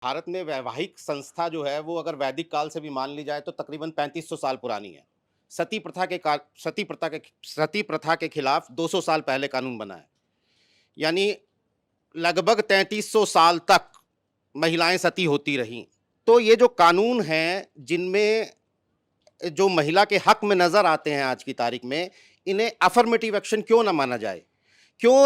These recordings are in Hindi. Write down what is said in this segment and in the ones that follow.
भारत में वैवाहिक संस्था जो है वो अगर वैदिक काल से भी मान ली जाए तो तकरीबन 3500 साल पुरानी है। सती प्रथा के का सती प्रथा के खिलाफ 200 साल पहले कानून बना है। यानी लगभग 3300 साल तक महिलाएं सती होती रहीं। तो ये जो कानून हैं जिनमें जो महिला के हक में नज़र आते हैं आज की तारीख में, इन्हें अफ़र्मेटिव एक्शन क्यों ना माना जाए? क्यों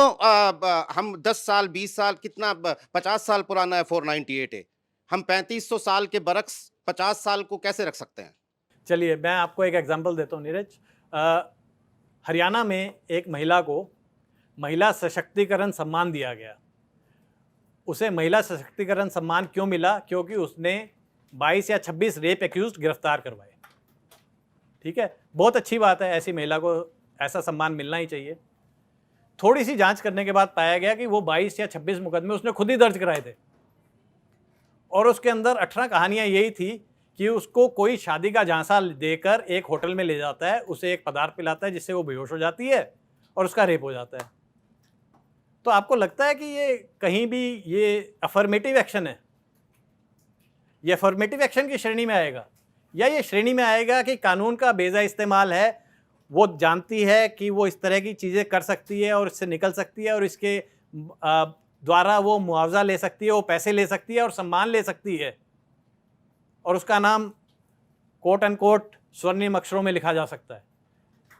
हम 10 साल 20 साल कितना 50 साल पुराना है 498 ए, हम 3500 साल के बरक्स 50 साल को कैसे रख सकते हैं? चलिए मैं आपको एक एग्जांपल देता हूँ नीरज। हरियाणा में एक महिला को महिला सशक्तिकरण सम्मान दिया गया। उसे महिला सशक्तिकरण सम्मान क्यों मिला? क्योंकि उसने 22 या 26 रेप एक्यूज गिरफ्तार करवाए। ठीक है, बहुत अच्छी बात है, ऐसी महिला को ऐसा सम्मान मिलना ही चाहिए। थोड़ी सी जांच करने के बाद पाया गया कि वो 22 या 26 मुकदमे उसने खुद ही दर्ज कराए थे और उसके अंदर 18 कहानियां यही थी कि उसको कोई शादी का झांसा देकर एक होटल में ले जाता है, उसे एक पदार्थ पिलाता है जिससे वो बेहोश हो जाती है और उसका रेप हो जाता है। तो आपको लगता है कि ये कहीं भी ये अफर्मेटिव एक्शन है? ये अफर्मेटिव एक्शन की श्रेणी में आएगा या ये श्रेणी में आएगा कि कानून का बेजा इस्तेमाल है, वो जानती है कि वो इस तरह की चीज़ें कर सकती है और इससे निकल सकती है और इसके द्वारा वो मुआवजा ले सकती है, वो पैसे ले सकती है और सम्मान ले सकती है और उसका नाम कोट एंड कोट स्वर्णिम अक्षरों में लिखा जा सकता है।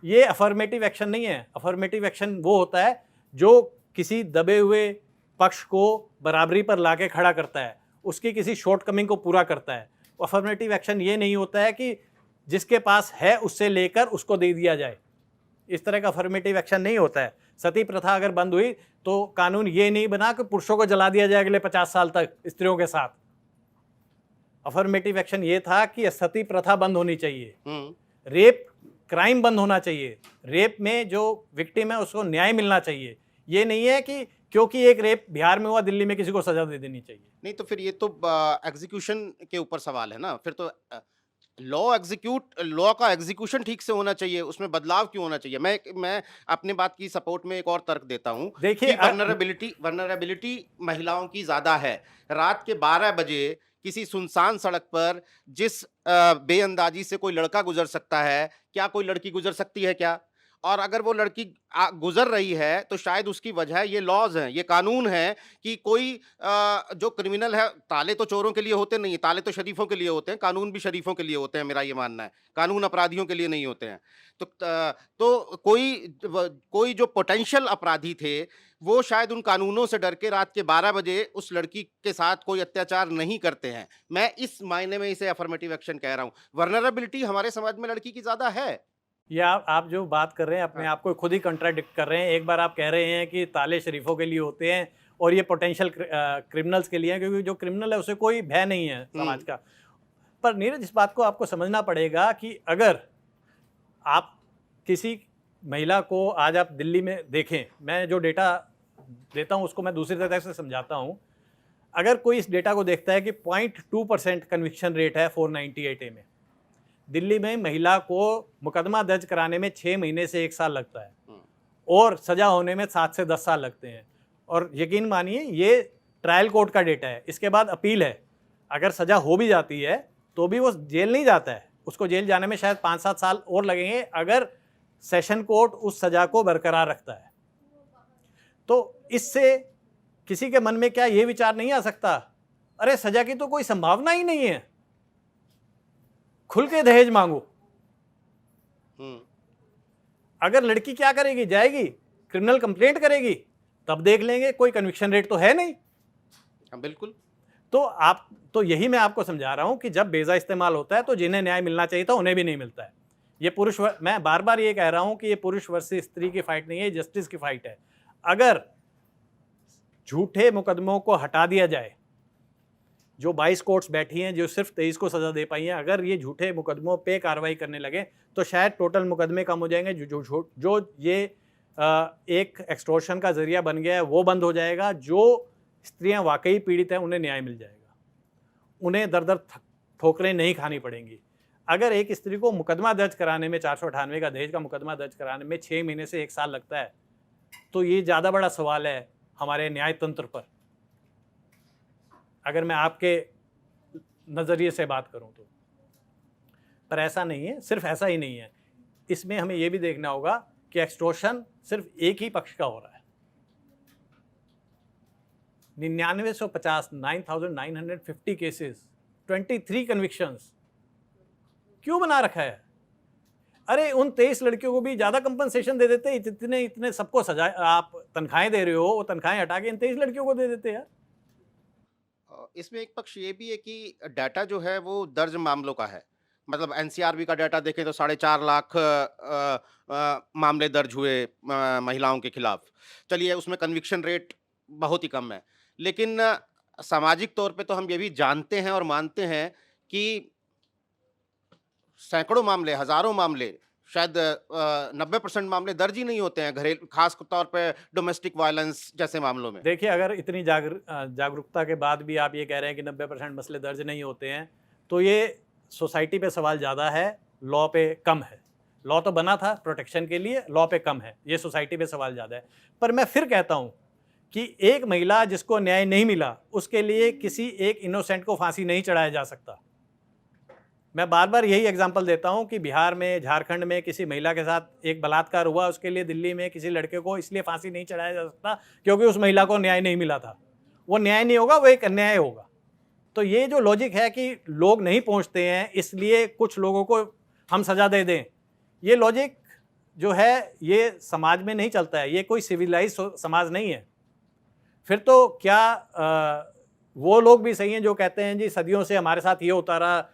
ये अफर्मेटिव एक्शन नहीं है। अफर्मेटिव एक्शन वो होता है जो किसी दबे हुए पक्ष को बराबरी पर लाके खड़ा करता है, उसकी किसी शॉर्टकमिंग को पूरा करता है। अफर्मेटिव एक्शन ये नहीं होता है कि जिसके पास है उससे लेकर उसको दे दिया जाए। इस तरह का अफर्मेटिव एक्शन नहीं होता है। सती प्रथा अगर बंद हुई तो कानून ये नहीं बना कि पुरुषों को जला दिया जाए अगले 50 साल तक स्त्रियों के साथ। अफर्मेटिव एक्शन ये था कि सती प्रथा बंद होनी चाहिए, रेप क्राइम बंद होना चाहिए, रेप में जो विक्टिम है उसको न्याय मिलना चाहिए। ये नहीं है कि क्योंकि एक रेप बिहार में हुआ दिल्ली में किसी को सजा दे देनी चाहिए। नहीं तो फिर ये तो एग्जीक्यूशन के ऊपर सवाल है ना, फिर तो लॉ का एग्जीक्यूशन ठीक से होना चाहिए, उसमें बदलाव क्यों होना चाहिए? मैं अपने बात की सपोर्ट में एक और तर्क देता हूँ देखिए कि वल्नरेबिलिटी महिलाओं की ज़्यादा है। रात के 12 बजे किसी सुनसान सड़क पर जिस बेअंदाज़ी से कोई लड़का गुज़र सकता है, क्या कोई लड़की गुज़र सकती है क्या? और अगर वो लड़की गुज़र रही है, तो शायद उसकी वजह ये लॉज़ हैं, ये कानून हैं कि कोई जो क्रिमिनल है, ताले तो चोरों के लिए होते नहीं, ताले तो शरीफों के लिए होते हैं, कानून भी शरीफों के लिए होते हैं, मेरा ये मानना है। कानून अपराधियों के लिए नहीं होते हैं। तो कोई जो पोटेंशियल अपराधी थे, वो शायद उन कानूनों से डर के रात के 12 बजे उस लड़की के साथ कोई अत्याचार नहीं करते हैं। मैं इस मायने में इसे अफर्मेटिव एक्शन कह रहा हूँ। वल्नरेबिलिटी हमारे समाज में लड़की की ज़्यादा है। या आप जो बात कर रहे हैं अपने आप को खुद ही कंट्राडिक्ट कर रहे हैं। एक बार आप कह रहे हैं कि ताले शरीफों के लिए होते हैं और ये पोटेंशियल क्रिमिनल्स के लिए हैं, क्योंकि जो क्रिमिनल है उसे कोई भय नहीं है समाज का। पर नीरज, इस बात को आपको समझना पड़ेगा कि अगर आप किसी महिला को आज आप दिल्ली में देखें, मैं जो डेटा देता हूं उसको मैं दूसरी तरह से समझाता हूं। अगर कोई इस डेटा को देखता है कि 0.2% कन्विक्शन रेट है 498A में, दिल्ली में महिला को मुकदमा दर्ज कराने में 6 महीने से 1 साल लगता है और सजा होने में 7 से 10 साल लगते हैं। और यकीन मानिए ये ट्रायल कोर्ट का डेटा है, इसके बाद अपील है। अगर सजा हो भी जाती है तो भी वो जेल नहीं जाता है, उसको जेल जाने में शायद 5-7 साल और लगेंगे अगर सेशन कोर्ट उस सजा को बरकरार रखता है। तो इससे किसी के मन में क्या ये विचार नहीं आ सकता, अरे सजा की तो कोई संभावना ही नहीं है, खुल के दहेज मांगो। अगर लड़की क्या करेगी, जाएगी क्रिमिनल कंप्लेंट करेगी, तब देख लेंगे, कोई कन्विक्शन रेट तो है नहीं। बिल्कुल। तो यही मैं आपको समझा रहा हूं कि जब बेजा इस्तेमाल होता है तो जिन्हें न्याय मिलना चाहिए था उन्हें भी नहीं मिलता है। ये मैं बार बार ये कह रहा हूं कि ये पुरुष वर्सेस स्त्री की फाइट नहीं है, जस्टिस की फाइट है। अगर झूठे मुकदमों को हटा दिया जाए, जो 22 कोर्ट्स बैठी हैं जो सिर्फ 23 को सजा दे पाई हैं, अगर ये झूठे मुकदमों पे कार्रवाई करने लगे तो शायद टोटल मुकदमे कम हो जाएंगे। जो ये एक एक्सटॉर्शन का जरिया बन गया है वो बंद हो जाएगा। जो स्त्रियां वाकई पीड़ित हैं उन्हें न्याय मिल जाएगा, उन्हें दर दर ठोकरें नहीं खानी पड़ेंगी। अगर एक स्त्री को मुकदमा दर्ज कराने में 498 का दहेज का मुकदमा दर्ज कराने में 6 महीने से 1 साल लगता है, तो ये ज़्यादा बड़ा सवाल है हमारे न्याय तंत्र पर। अगर मैं आपके नज़रिए से बात करूं तो। पर ऐसा नहीं है, सिर्फ ऐसा ही नहीं है, इसमें हमें यह भी देखना होगा कि एक्सटॉर्शन सिर्फ एक ही पक्ष का हो रहा है। 9950 9,950 केसेस, 23 कन्विक्शंस क्यों बना रखा है? अरे उन 23 लड़कियों को भी ज्यादा कंपनसेशन दे देते, इतने इतने सबको सजा, आप तनख्वाहें दे रहे हो, वो तनख्वाहें हटा के इन 23 लड़कियों को दे देते यार। इसमें एक पक्ष ये भी है कि डाटा जो है वो दर्ज मामलों का है। मतलब एनसीआरबी का डाटा देखें तो 4.5 लाख मामले दर्ज हुए महिलाओं के खिलाफ। चलिए उसमें कन्विक्शन रेट बहुत ही कम है। लेकिन सामाजिक तौर पे तो हम ये भी जानते हैं और मानते हैं कि सैकड़ों मामले, हज़ारों मामले, शायद 90% मामले दर्ज ही नहीं होते हैं घरेलू, खास तौर पे डोमेस्टिक वायलेंस जैसे मामलों में। देखिए, अगर इतनी जागरूकता के बाद भी आप ये कह रहे हैं कि 90% मसले दर्ज नहीं होते हैं, तो ये सोसाइटी पे सवाल ज़्यादा है, लॉ पे कम है। लॉ तो बना था प्रोटेक्शन के लिए, लॉ पे कम है, ये सोसाइटी पे सवाल ज़्यादा है। पर मैं फिर कहता हूँ कि एक महिला जिसको न्याय नहीं मिला, उसके लिए किसी एक इनोसेंट को फांसी नहीं चढ़ाया जा सकता। मैं बार बार यही एग्जांपल देता हूं कि बिहार में, झारखंड में किसी महिला के साथ एक बलात्कार हुआ, उसके लिए दिल्ली में किसी लड़के को इसलिए फांसी नहीं चढ़ाया जा सकता क्योंकि उस महिला को न्याय नहीं मिला था। वो न्याय नहीं होगा, वो एक अन्याय होगा। तो ये जो लॉजिक है कि लोग नहीं पहुंचते हैं इसलिए कुछ लोगों को हम सजा दे दें, ये लॉजिक जो है ये समाज में नहीं चलता है। ये कोई सिविलाइज समाज नहीं है। फिर तो क्या वो लोग भी सही हैं जो कहते हैं जी सदियों से हमारे साथ ये होता रहा,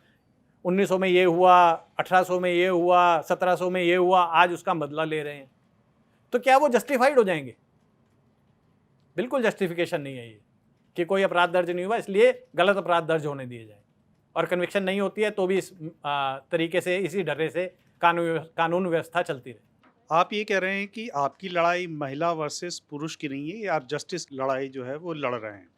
1900 में ये हुआ, 1800 में ये हुआ, 1700 में ये हुआ, आज उसका बदला ले रहे हैं, तो क्या वो जस्टिफाइड हो जाएंगे? बिल्कुल जस्टिफिकेशन नहीं है ये कि कोई अपराध दर्ज नहीं हुआ इसलिए गलत अपराध दर्ज होने दिए जाए, और कन्विक्शन नहीं होती है तो भी इस तरीके से, इसी डरे से कानून व्यवस्था चलती रहे। आप ये कह रहे हैं कि आपकी लड़ाई महिला वर्सेस पुरुष की नहीं है, ये आप जस्टिस लड़ाई जो है वो लड़ रहे हैं।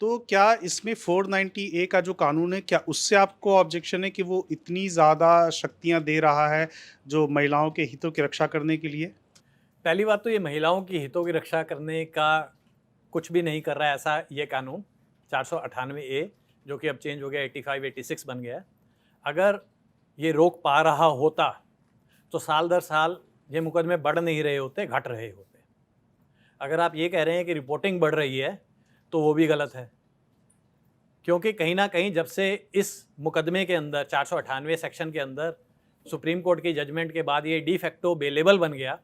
तो क्या इसमें 490A का जो कानून है, क्या उससे आपको ऑब्जेक्शन है कि वो इतनी ज़्यादा शक्तियां दे रहा है जो महिलाओं के हितों की रक्षा करने के लिए? पहली बात तो ये महिलाओं की हितों की रक्षा करने का कुछ भी नहीं कर रहा है ऐसा ये कानून 498A, जो कि अब चेंज हो गया 85, 86 बन गया है। अगर ये रोक पा रहा होता तो साल दर साल ये मुकदमे बढ़ नहीं रहे होते, घट रहे होते। अगर आप ये कह रहे हैं कि रिपोर्टिंग बढ़ रही है तो वो भी गलत है, क्योंकि कहीं ना कहीं जब से इस मुकदमे के अंदर 498 सेक्शन के अंदर सुप्रीम कोर्ट की जजमेंट के बाद ये डी फैक्टो बेलेबल बन गया,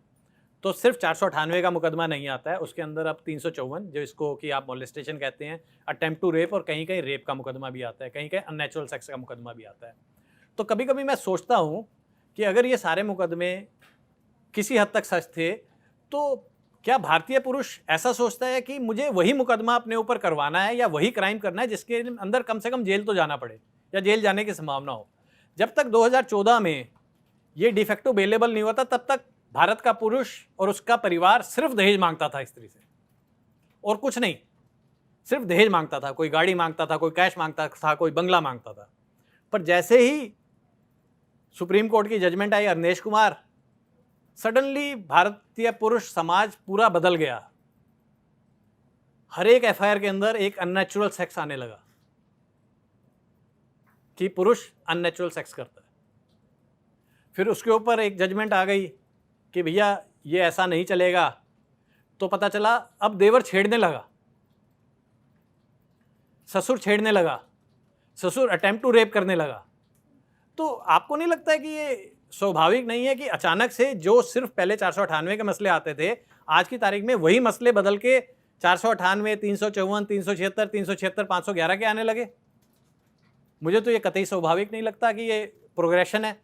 तो सिर्फ 498 का मुकदमा नहीं आता है, उसके अंदर अब 354 जो इसको कि आप मोलेस्टेशन कहते हैं, अटेम्प्ट टू रेप, और कहीं कहीं रेप का मुकदमा भी आता है, कहीं कहीं अननेचुरल सेक्स का मुकदमा भी आता है। तो कभी कभी मैं सोचता हूँ कि अगर ये सारे मुकदमे किसी हद तक सच थे तो क्या भारतीय पुरुष ऐसा सोचता है कि मुझे वही मुकदमा अपने ऊपर करवाना है या वही क्राइम करना है जिसके अंदर कम से कम जेल तो जाना पड़े या जेल जाने की संभावना हो? जब तक 2014 में ये डिफेक्टो बेलेबल नहीं हुआ था तब तक भारत का पुरुष और उसका परिवार सिर्फ दहेज मांगता था स्त्री से, और कुछ नहीं, सिर्फ दहेज मांगता था। कोई गाड़ी मांगता था, कोई कैश मांगता था, कोई बंगला मांगता था। पर जैसे ही सुप्रीम कोर्ट की जजमेंट आई अरनेश कुमार, सडनली भारतीय पुरुष समाज पूरा बदल गया। हर एक एफआईआर के अंदर एक अननेचुरल सेक्स आने लगा कि पुरुष अननेचुरल सेक्स करता है। फिर उसके ऊपर एक जजमेंट आ गई कि भैया ये ऐसा नहीं चलेगा, तो पता चला अब देवर छेड़ने लगा, ससुर छेड़ने लगा, ससुर अटेम्प्ट टू रेप करने लगा। तो आपको नहीं लगता है कि ये स्वाभाविक नहीं है कि अचानक से जो सिर्फ पहले 498 के मसले आते थे, आज की तारीख में वही मसले बदल के 498, 354, 376, 376, 511 के आने लगे? मुझे तो ये कतई स्वाभाविक नहीं लगता कि ये प्रोग्रेशन है।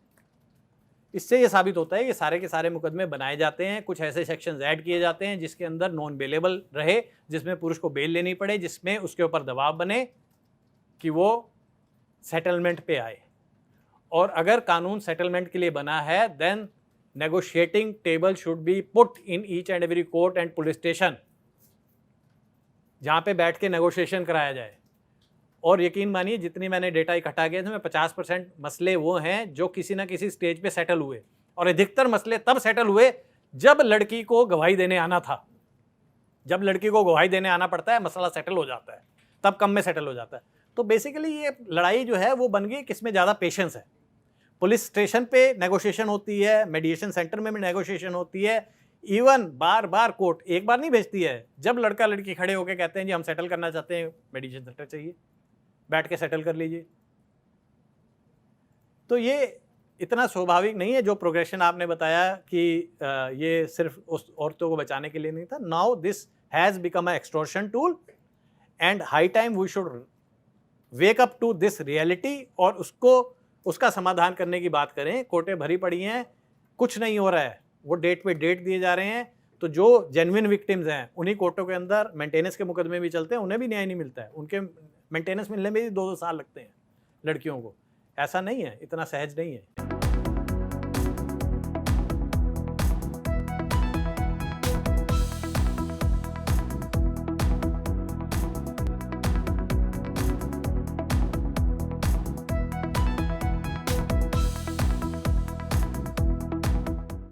इससे ये साबित होता है कि सारे के सारे मुकदमे बनाए जाते हैं, कुछ ऐसे सेक्शंस ऐड किए जाते हैं जिसके अंदर नॉन बेलेबल रहे, जिसमें पुरुष को बेल लेनी पड़े, जिसमें उसके ऊपर दबाव बने कि वो सेटलमेंट पे आए। और अगर कानून सेटलमेंट के लिए बना है, then negotiating table should be put in each and every court and police station, जहाँ पे बैठ के नेगोशिएशन कराया जाए। और यकीन मानिए जितनी मैंने डेटा इकट्ठा किया था, 50% मसले वो हैं जो किसी ना किसी स्टेज पे सेटल हुए, और अधिकतर मसले तब सेटल हुए जब लड़की को गवाही देने आना था। जब लड़की को गवाही देने आना पड़ता है, मसला सेटल हो जाता है। तब कम में सेटल हो जाता है। तो बेसिकली ये लड़ाई जो है वो बन गई किसमें ज़्यादा पेशेंस है। पुलिस स्टेशन पे नेगोशिएशन होती है, मेडिएशन सेंटर में भी नेगोशिएशन होती है, इवन बार बार कोर्ट एक बार नहीं भेजती है। जब लड़का लड़की खड़े होकर कहते हैं जी हम सेटल करना चाहते हैं, मेडिएशन सेंटर चाहिए, बैठ के सेटल कर लीजिए। तो ये इतना स्वाभाविक नहीं है जो प्रोग्रेशन आपने बताया कि ये सिर्फ उस औरतों को बचाने के लिए नहीं था। Now this has become a extortion tool and high time we should wake up to this reality और उसका समाधान करने की बात करें। कोर्टें भरी पड़ी हैं, कुछ नहीं हो रहा है, वो डेट पे डेट दिए जा रहे हैं। तो जो जेन्युइन विक्टिम्स हैं उन्हीं कोर्टों के अंदर मेंटेनेंस के मुकदमे भी चलते हैं, उन्हें भी न्याय नहीं मिलता है, उनके मेंटेनेंस मिलने में भी 2-2 साल लगते हैं लड़कियों को। ऐसा नहीं है, इतना सहज नहीं है।